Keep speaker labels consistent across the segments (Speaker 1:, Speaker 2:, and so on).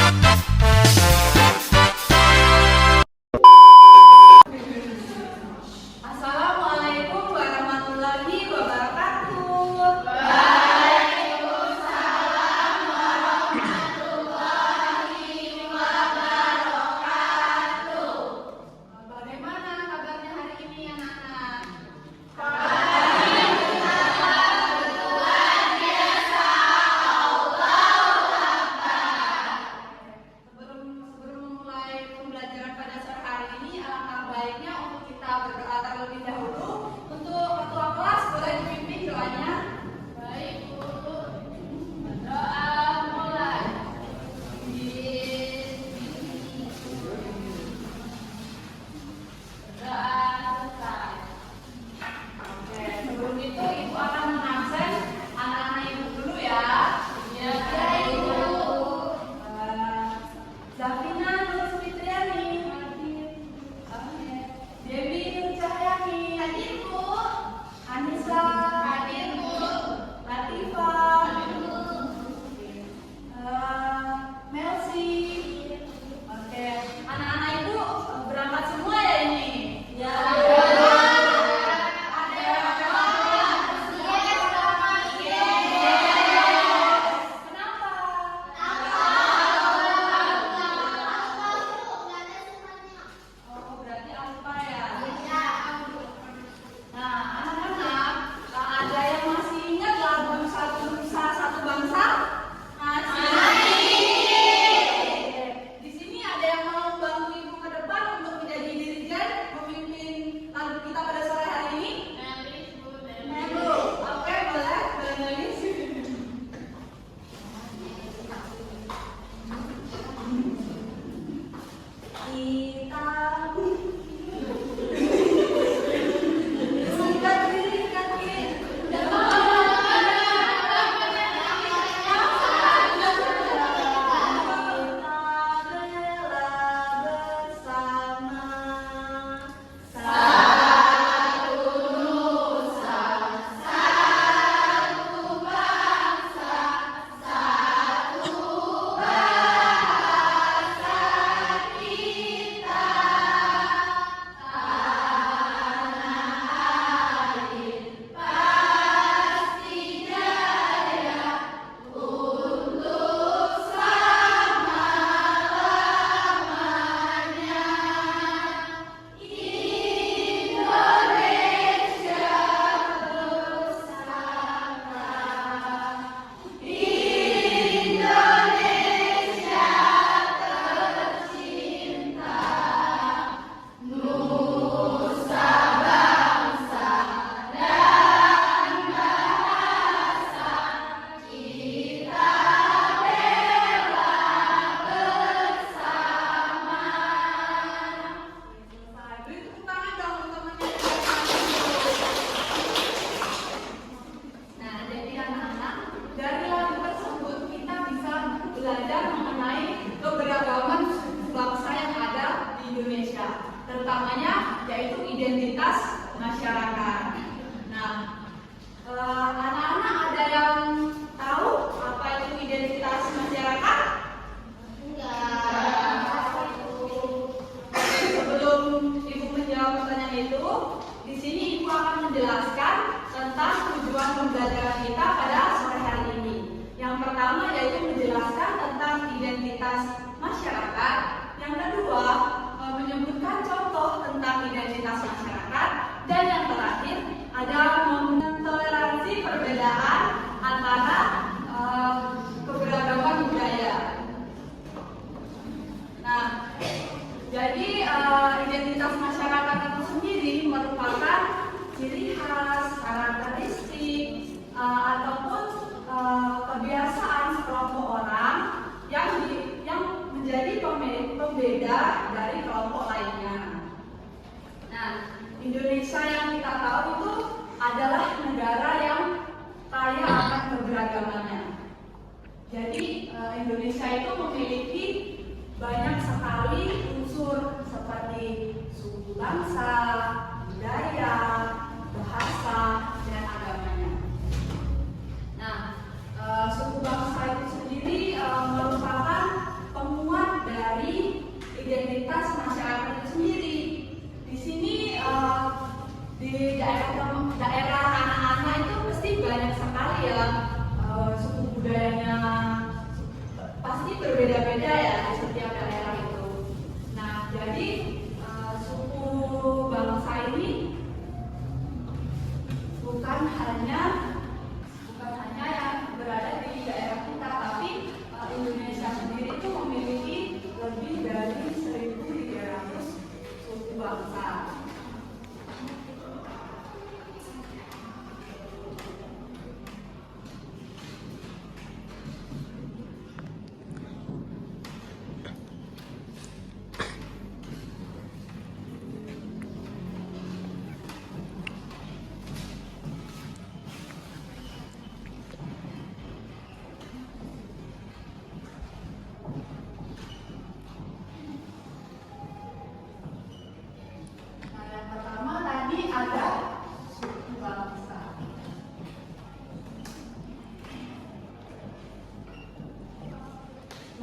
Speaker 1: Assalamualaikum warahmatullahi wabarakatuh. Bagaimana kabarnya hari ini anak-anak? Sebelum memulai pembelajaran pada sore hari ini, alangkah baiknya untuk kita berdoa terlebih dahulu. Untuk ketua kelas boleh dipimpin doanya. Baik, Bu. Berdoa mulai. Berdoa selesai. Oke, sebelum itu Ibu akan mengabsen anak-anak Ibu dulu ya. Iya, Ibu. Zafina Nur Fitriani, Dewi Nur Cahyani, hadir Bu. Anissa, hadir Bu. Latifah, hadir Bu. Melsi. Oke, anak-anak Ibu berangkat semua ya ini? Ya. Oh, berarti alfa ya? Nah, anak-anak, ada yang masih ingat lagu Satu Nusa Satu Bangsa? Oke. Di sini ada yang mau bantu Ibu ke depan untuk menjadi dirijen, memimpin lagu kita pada sore hari ini? Melu. Oke, boleh. Boleh nulis. Beri tepuk tangan dong teman-teman. Nah, jadi anak-anak, dari lagu tersebut kita bisa belajar mengenai keberagaman bangsa yang ada di Indonesia, terutamanya yaitu identitas masyarakat. Nah, anak-anak ada yang tahu apa itu identitas masyarakat? Sebelum Ibu menjawab pertanyaan itu, di sini Ibu akan menjelaskan tentang tujuan pembelajaran kita pada sore hari ini. Yang pertama yaitu menjelaskan tentang identitas masyarakat. Yang kedua, menyebutkan contoh tentang identitas masyarakat. Dan yang terakhir, ada mentoleransi perbedaan antara keberagaman budaya. Nah, jadi identitas masyarakat itu sendiri merupakan ciri khas, karakteristik, ataupun kebiasaan sekelompok orang yang menjadi pembeda dari kelompok lainnya. Nah, Indonesia yang kita tahu itu adalah negara yang kaya akan keberagamannya. Jadi Indonesia itu memiliki banyak sekali unsur seperti suku bangsa, budaya, bahasa, dan agamanya. Nah, suku bangsa itu sendiri merupakan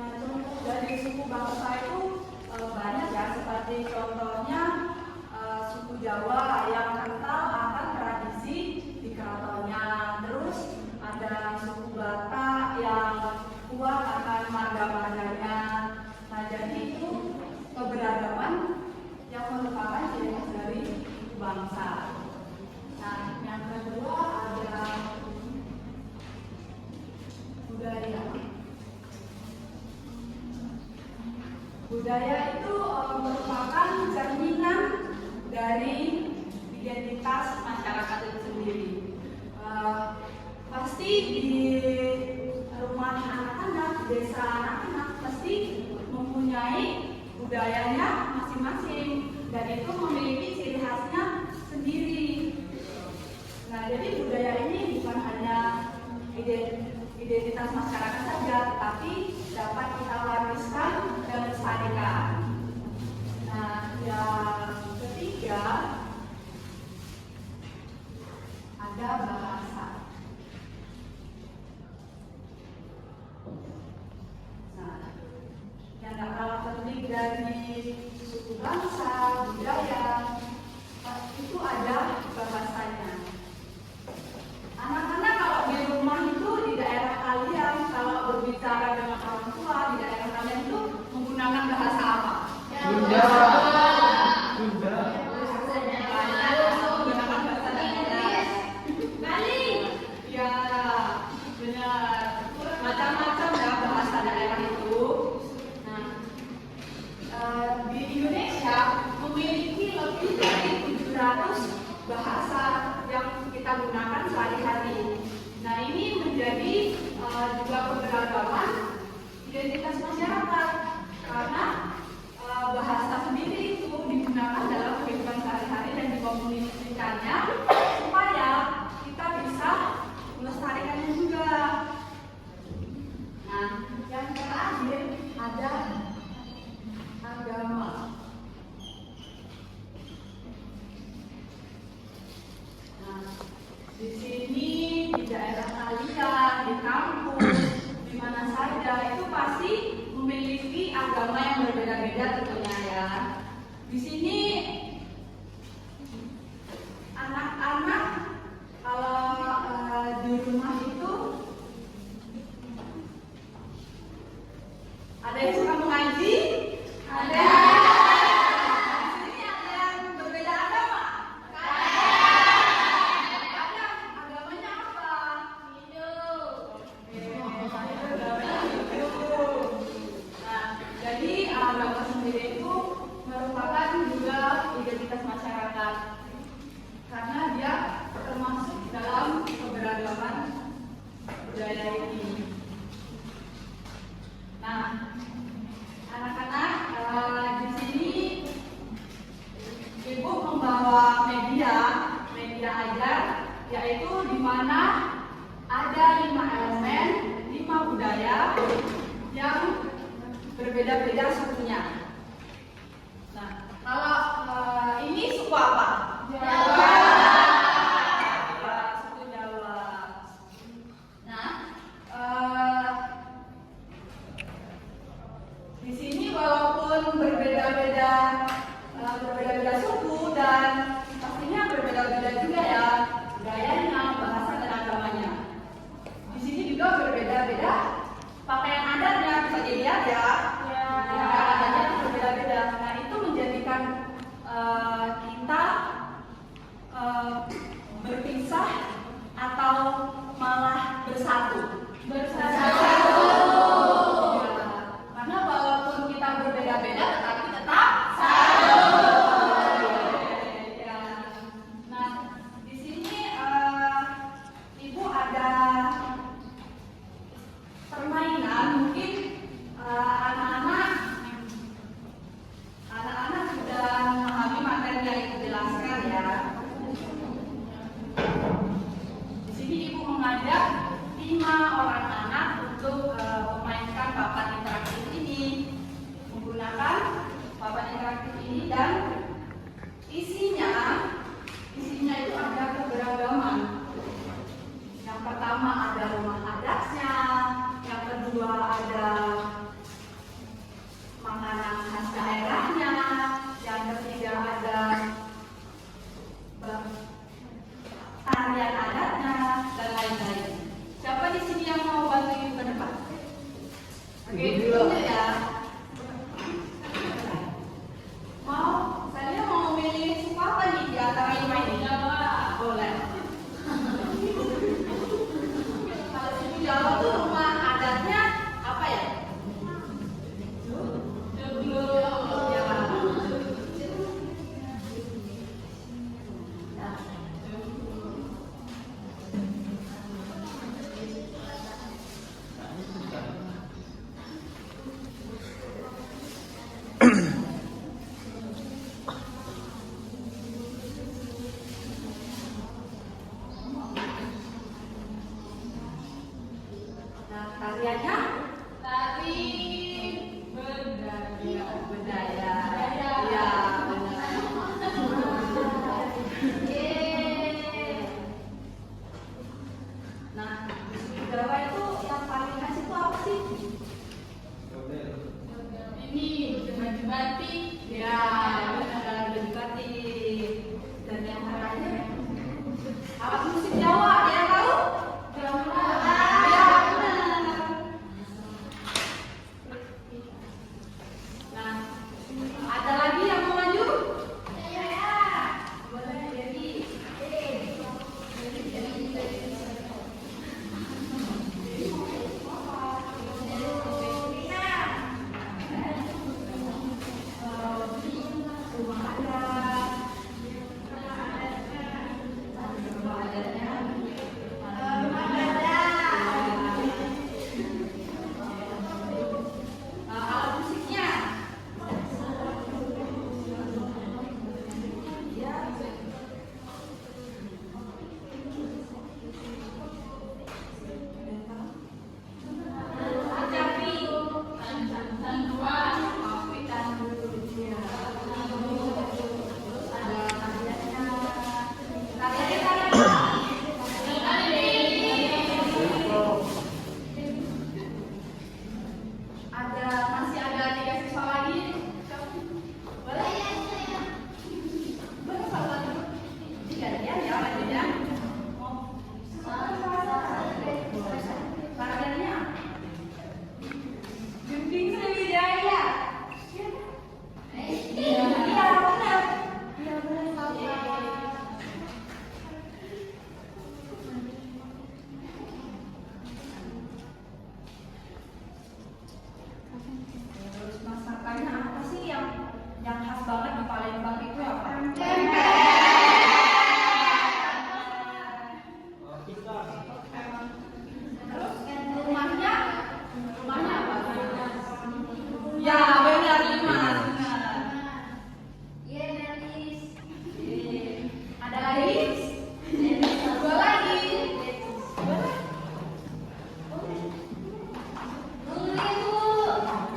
Speaker 1: Nah, contoh dari suku bangsa itu banyak ya, seperti contohnya suku Jawa yang kental akan tradisi di keratonnya. Terus ada suku Batak yang kuat akan marga-marganya. Nah, jadi itu keberagaman yang merupakan ciri khas dari suku bangsa. Nah, yang kedua ada budaya. Budaya itu merupakan cerminan dari identitas masyarakat itu sendiri. Pasti di rumah anak-anak, desa anak-anak pasti mempunyai budayanya masing-masing dan itu memiliki ciri khasnya sendiri. Nah, jadi budaya ini bukan hanya identitas masyarakat saja, tapi dapat kita wariskan dan lestarikan. Nah, yang ketiga ada bahasa. Nah, yang tak kalah penting dari suku bangsa, budaya, itu ada bahasanya. Anak-anak kalau di rumah itu di daerah kalian, kalau berbicara dengan orang tua di daerah kalian itu menggunakan bahasa apa?
Speaker 2: Sunda. Sunda.
Speaker 1: Menggunakan bahasa Inggris. Bali. Ya, benar. Macam-macam ya bahasa daerah itu. Nah, di Indonesia memiliki lebih dari 700 bahasa yang kita gunakan sehari-hari. Nah, ini menjadi juga keberagaman identitas masyarakat karena bahasa sendiri itu digunakan dalam kehidupan sehari-hari dan dikomunikasikannya supaya kita bisa melestarikannya juga. Nah, yang terakhir ada agama. Nah, di sini di daerah kalian, di kampus, di mana saja itu pasti memiliki agama yang berbeda-beda tentunya ya. Di sini anak-anak kalau di rumah itu ada yang suka mengaji, ada. Di sini ada yang berbeda agama. Agamanya apa? Hindu. Nah, jadi agama sendiri itu merupakan juga identitas masyarakat karena dia termasuk dalam keberagaman budaya ini. Nah, anak-anak di sini Ibu membawa media ajar, yaitu di mana ada 5 elemen, 5 budaya yang berbeda-beda sukunya. Nah, kalau ini suku apa? Jawa. Suku Jawa. Nah, di sini walaupun berbeda-beda suku dan pastinya berbeda-beda juga ya gayanya, bahasa dan agamanya. Di sini juga berbeda-beda pakaian adatnya, bisa dilihat ya. Pakaian adatnya berbeda-beda. Nah, itu menjadikan kita berpisah atau malah bersatu. Karena walaupun kita berbeda-beda tetapi tetap satu. Ya. dulu ya. Saya mau milih suku apa nih di antara 5 ini? Jawa. Boleh. Kalau suku Jawa tuh rumah adatnya apa ya? Nah, tariannya tari budaya. Ya, benar. Nah, di Jawa itu yang paling khas itu apa sih? Ini baju batik. Ya, benar, baju batik. Dan yang lainnya alat musik Jawa, ada yang tahu? Ya, benar. Nah, ada lagi yang mau maju? Boleh, jadi. Rumah adat. Rumah adatnya. Alat musiknya. Masih ada 3 siswa lagi. Boleh? Boleh salah satu. Gantian ya, lanjut ya. Tariannya Gending Sriwijaya. Iya, benar. Iya, benar. Terus masakannya apa sih yang khas banget di Palembang itu apa? Terus rumahnya apa? Ya, benar, Limas. Ada lagi? Dua lagi.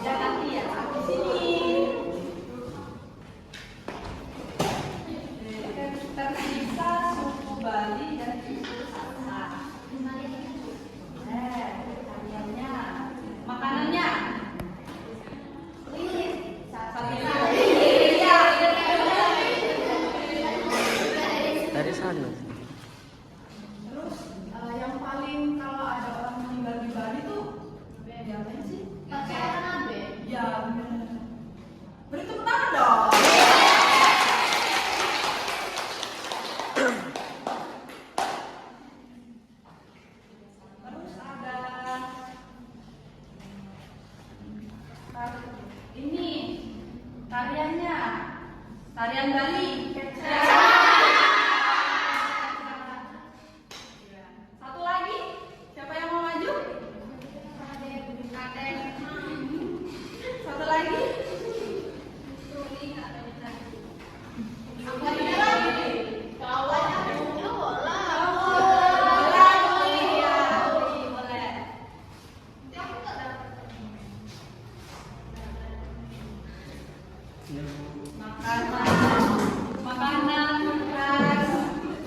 Speaker 1: Ya, nanti ya, di sini. Tersisa suku Bali dan suku Sasak. Tariannya, makanannya.
Speaker 2: Dari sana.
Speaker 1: Terus yang paling kalau ada orang meninggal di Bali tuh diapain sih? Ya, benar. Beri tepuk tangan dong. Terus ada ini tariannya, tarian Bali. Satu lagi, siapa yang mau maju? Satu lagi. Makanan khas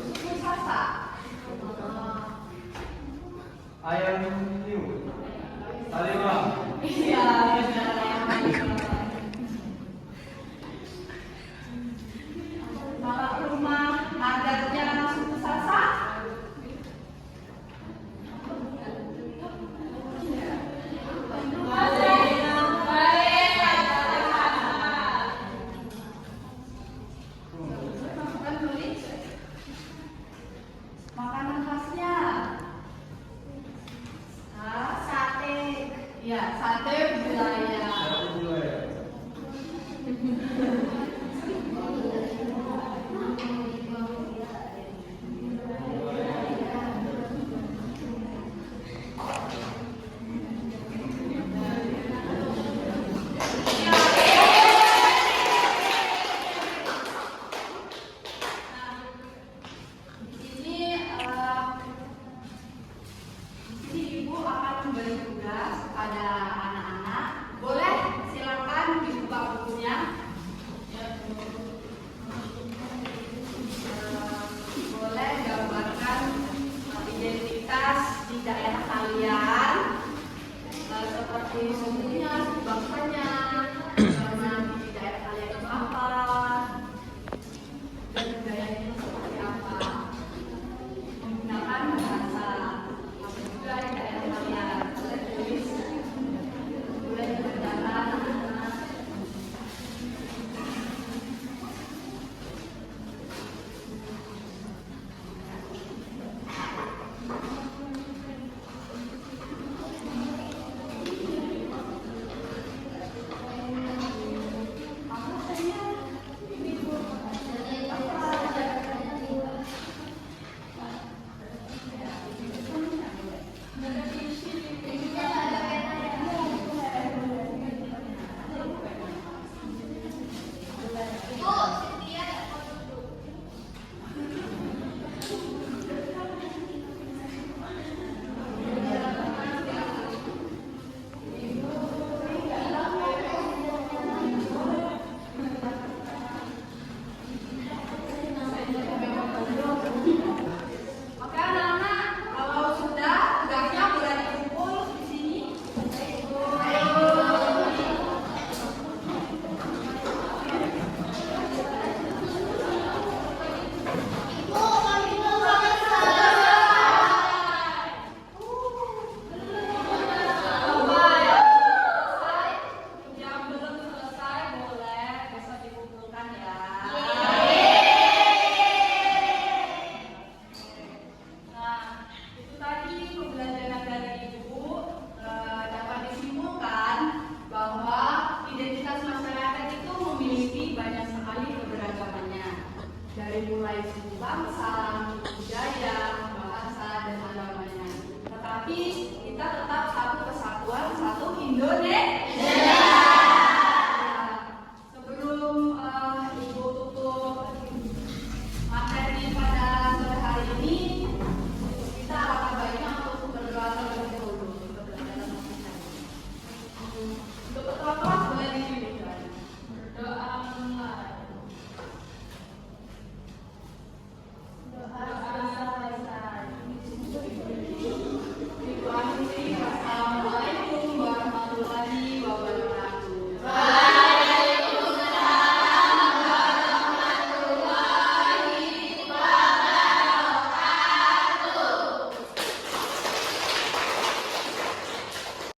Speaker 1: suku Sasak.
Speaker 2: Ayam hiu. Salimah.
Speaker 1: Iya, benar. Kalau rumah adatnya suku Sasak. Ada Di sini Ibu akan memberi tugas kepada anak-anak. Boleh silakan dibuka bukunya. Boleh gambarkan identitas di daerah kalian, seperti sukunya, bangsanya, karena di daerah kalian itu apa, dan budayanya seperti apa. Menggunakan bahasa apa juga di daerah kalian. Boleh tulis, boleh berjalan. Oke anak-anak, kalau sudah tugasnya boleh dikumpul di sini. Yang belum selesai boleh besok dikumpulkan ya. Nah, itu tadi pembelajaran dari Ibu dapat disimpulkan bahwa identitas masyarakat itu memiliki banyak sekali keberagamannya. Dari mulai suku bangsa,